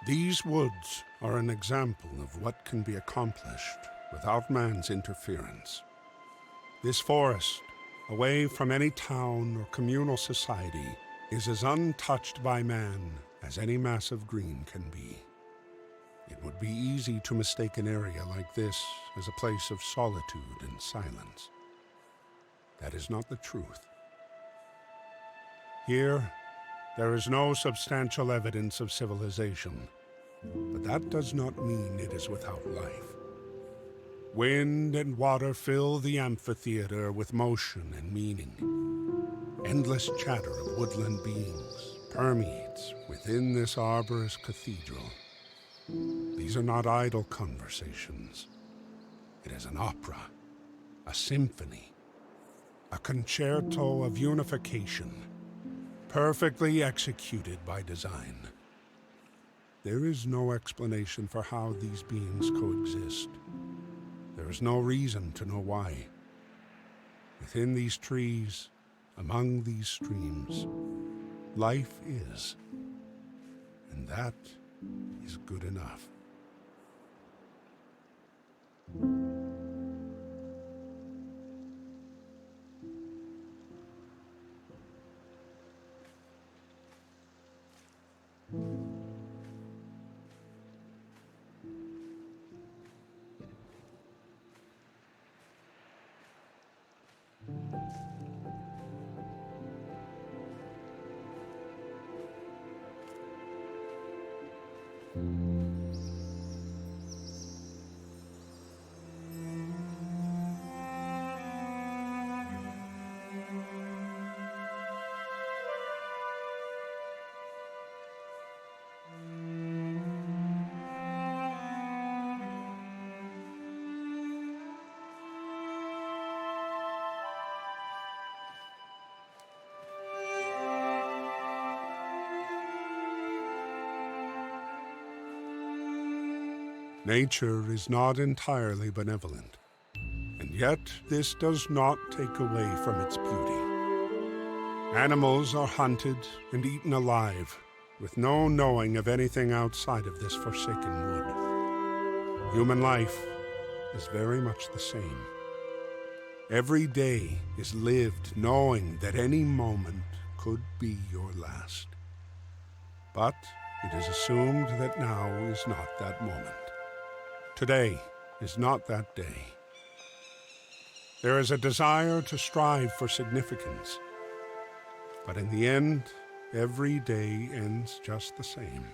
These woods are an example of what can be accomplished without man's interference. This forest, away from any town or communal society, is as untouched by man as any mass of green can be. It would be easy to mistake an area like this as a place of solitude and silence. That is not the truth. Here, there is no substantial evidence of civilization, but that does not mean it is without life. Wind and water fill the amphitheater with motion and meaning. Endless chatter of woodland beings permeates within this arborous cathedral. These are not idle conversations. It is an opera, a symphony, a concerto of unification, perfectly executed by design. There is no explanation for how these beings coexist. There is no reason to know why. Within these trees, among these streams, life is, and that is good enough. Nature is not entirely benevolent, and yet this does not take away from its beauty. Animals are hunted and eaten alive, with no knowing of anything outside of this forsaken wood. Human life is very much the same. Every day is lived knowing that any moment could be your last. But it is assumed that now is not that moment. Today is not that day. There is a desire to strive for significance, but in the end, every day ends just the same.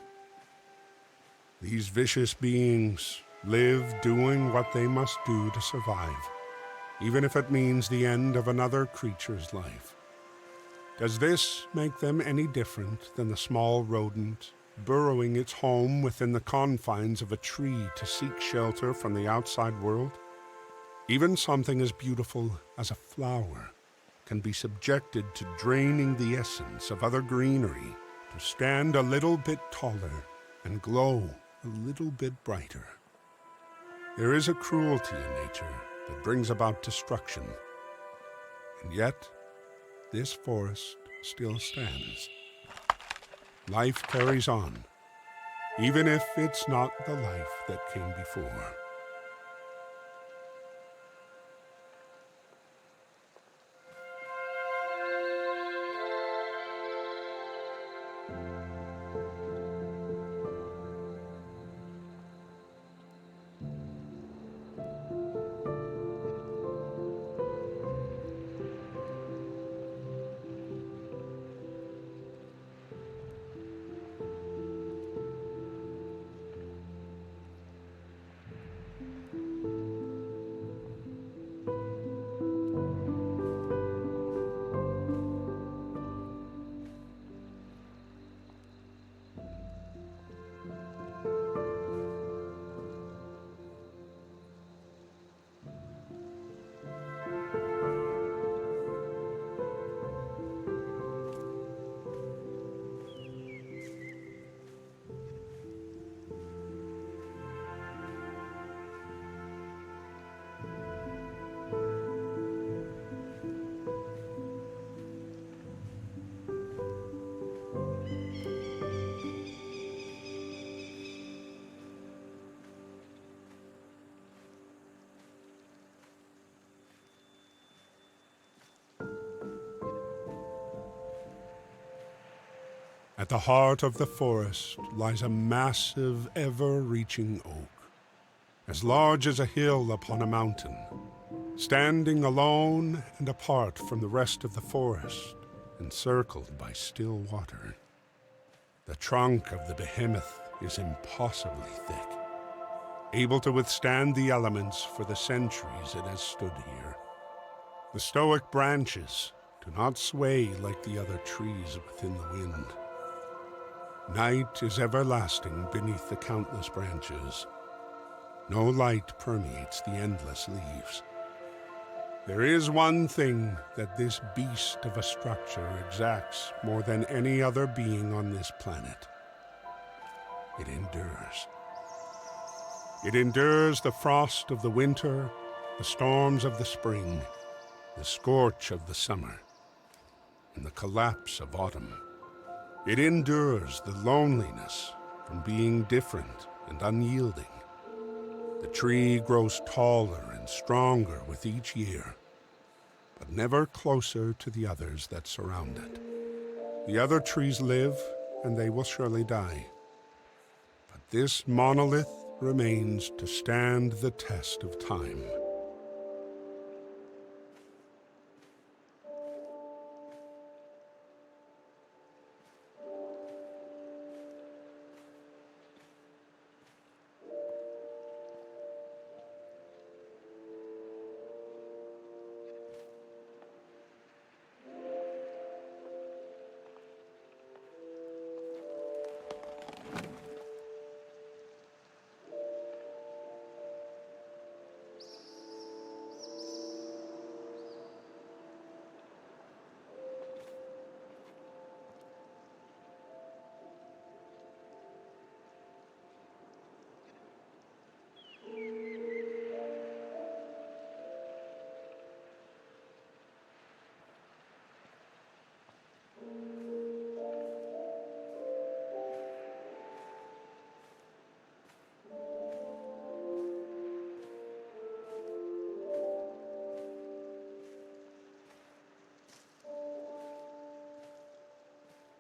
These vicious beings live doing what they must do to survive, even if it means the end of another creature's life. Does this make them any different than the small rodent burrowing its home within the confines of a tree to seek shelter from the outside world? Even something as beautiful as a flower can be subjected to draining the essence of other greenery to stand a little bit taller and glow a little bit brighter. There is a cruelty in nature that brings about destruction, and yet this forest still stands. Life carries on, even if it's not the life that came before. At the heart of the forest lies a massive, ever-reaching oak, as large as a hill upon a mountain, standing alone and apart from the rest of the forest, encircled by still water. The trunk of the behemoth is impossibly thick, able to withstand the elements for the centuries it has stood here. The stoic branches do not sway like the other trees within the wind. Night is everlasting beneath the countless branches. No light permeates the endless leaves. There is one thing that this beast of a structure exacts more than any other being on this planet. It endures. It endures the frost of the winter, the storms of the spring, the scorch of the summer, and the collapse of autumn. It endures the loneliness from being different and unyielding. The tree grows taller and stronger with each year, but never closer to the others that surround it. The other trees live, and they will surely die. But this monolith remains to stand the test of time.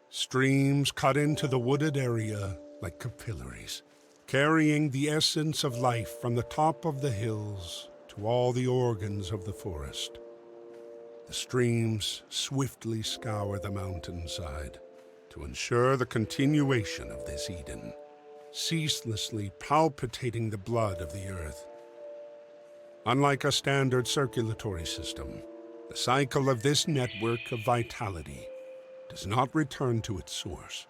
Streams cut into the wooded area like capillaries, carrying the essence of life from the top of the hills to all the organs of the forest. The streams swiftly scour the mountainside to ensure the continuation of this Eden, ceaselessly palpitating the blood of the earth. Unlike a standard circulatory system, the cycle of this network of vitality does not return to its source.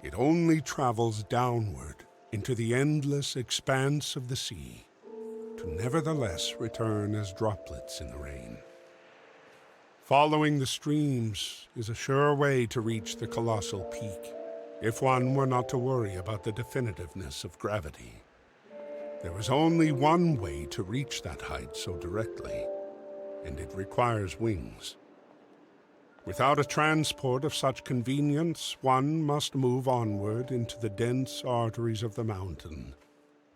It only travels downward into the endless expanse of the sea, to nevertheless return as droplets in the rain. Following the streams is a sure way to reach the colossal peak, if one were not to worry about the definitiveness of gravity. There is only one way to reach that height so directly, and it requires wings. Without a transport of such convenience, one must move onward into the dense arteries of the mountain,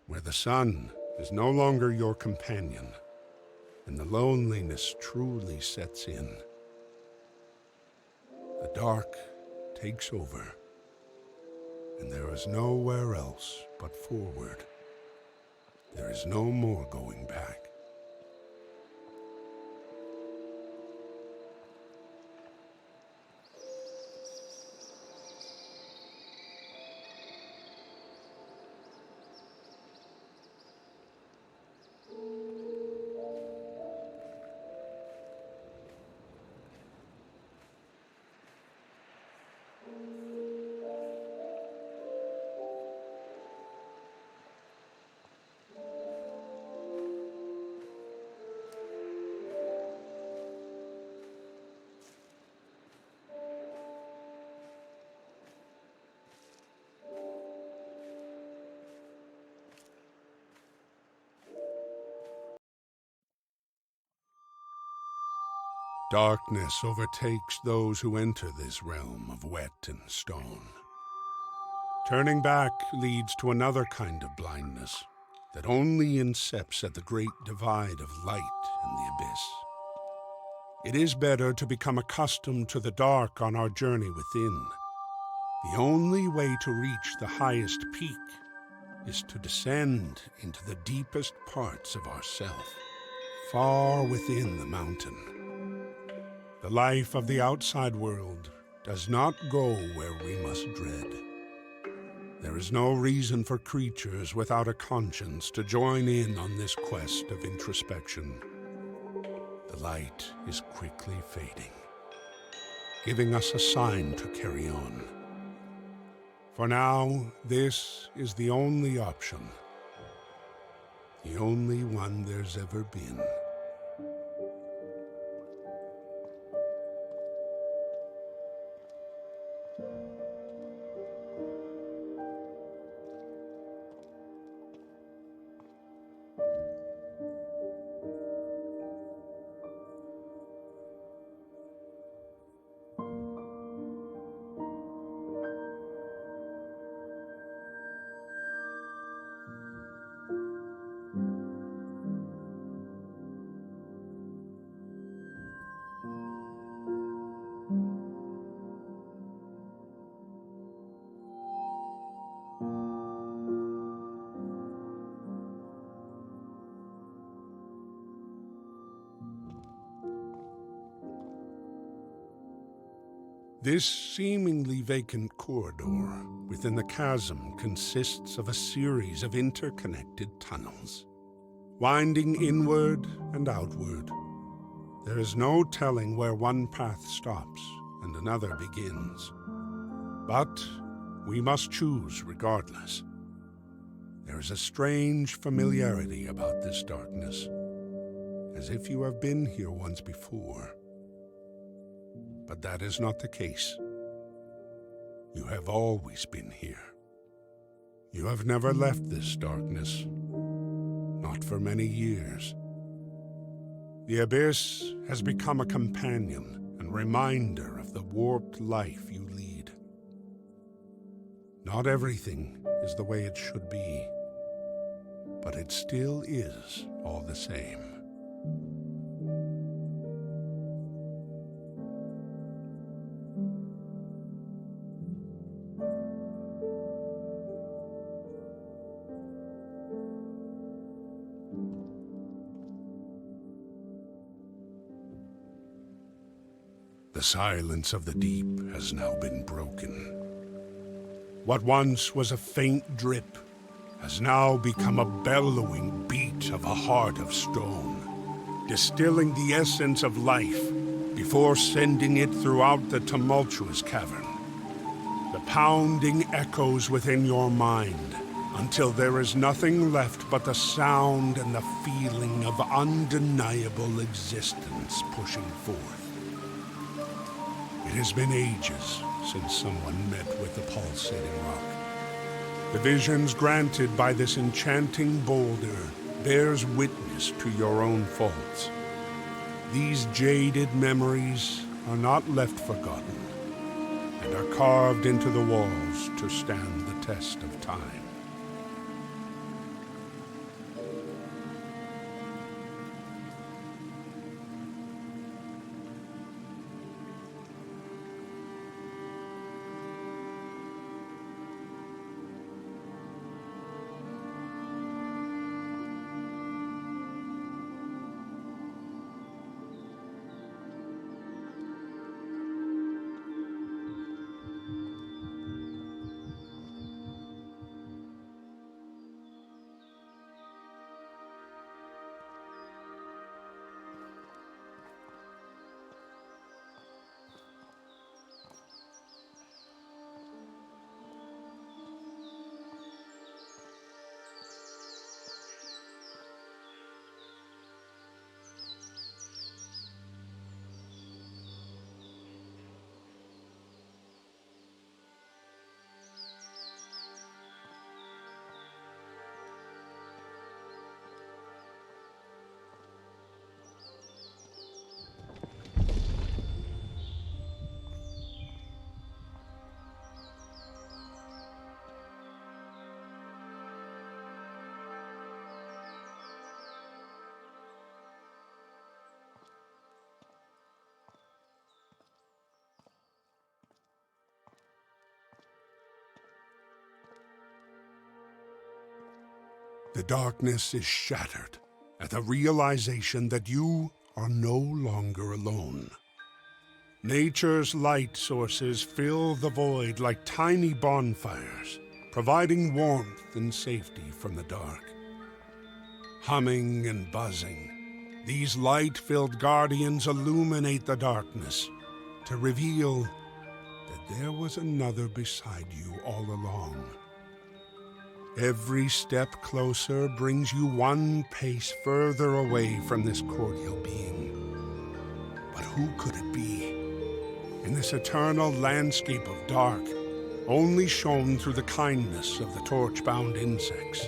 where the sun is no longer your companion, and the loneliness truly sets in. The dark takes over, and there is nowhere else but forward. There is no more going back. Darkness overtakes those who enter this realm of wet and stone. Turning back leads to another kind of blindness that only incepts at the great divide of light and the abyss. It is better to become accustomed to the dark on our journey within, The only way to reach the highest peak is to descend into the deepest parts of ourself, far within the mountain. The life of the outside world does not go where we must dread. There is no reason for creatures without a conscience to join in on this quest of introspection. The light is quickly fading, giving us a sign to carry on. For now, this is the only option, the only one there's ever been. This seemingly vacant corridor within the chasm consists of a series of interconnected tunnels, winding inward and outward. There is no telling where one path stops and another begins. But we must choose regardless. There is a strange familiarity about this darkness, as if you have been here once before. But that is not the case. You have always been here. You have never left this darkness, not for many years. The abyss has become a companion and reminder of the warped life you lead. Not everything is the way it should be, but it still is all the same. The silence of the deep has now been broken. What once was a faint drip has now become a bellowing beat of a heart of stone, distilling the essence of life before sending it throughout the tumultuous cavern. The pounding echoes within your mind until there is nothing left but the sound and the feeling of undeniable existence pushing forth. It has been ages since someone met with the pulsating rock. The visions granted by this enchanting boulder bears witness to your own faults. These jaded memories are not left forgotten and are carved into the walls to stand the test of time. The darkness is shattered at the realization that you are no longer alone. Nature's light sources fill the void like tiny bonfires, providing warmth and safety from the dark. Humming and buzzing, these light-filled guardians illuminate the darkness to reveal that there was another beside you all along. Every step closer brings you one pace further away from this cordial being. But who could it be? In this eternal landscape of dark, only shown through the kindness of the torch-bound insects,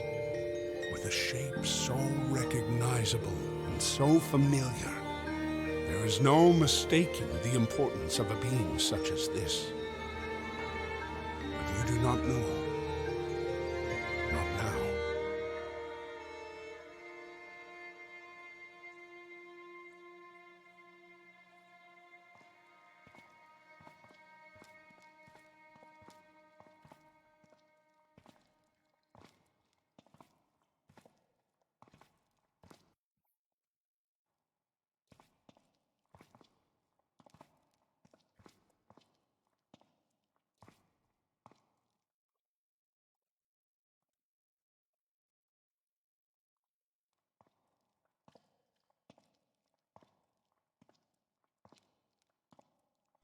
with a shape so recognizable and so familiar, there is no mistaking the importance of a being such as this. But you do not know. Not now.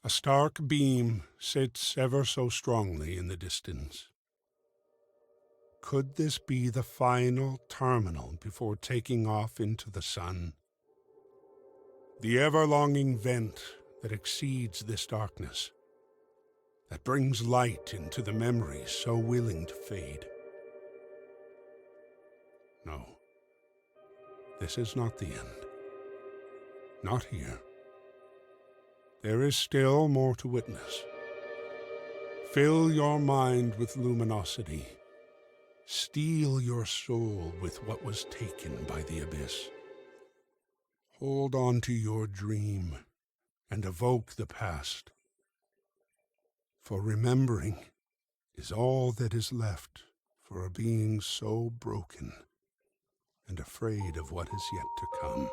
A stark beam sits ever so strongly in the distance. Could this be the final terminal before taking off into the sun? The ever-longing vent that exceeds this darkness, that brings light into the memories so willing to fade. No, this is not the end. Not here. There is still more to witness. Fill your mind with luminosity. Steel your soul with what was taken by the abyss. Hold on to your dream and evoke the past. For remembering is all that is left for a being so broken and afraid of what is yet to come.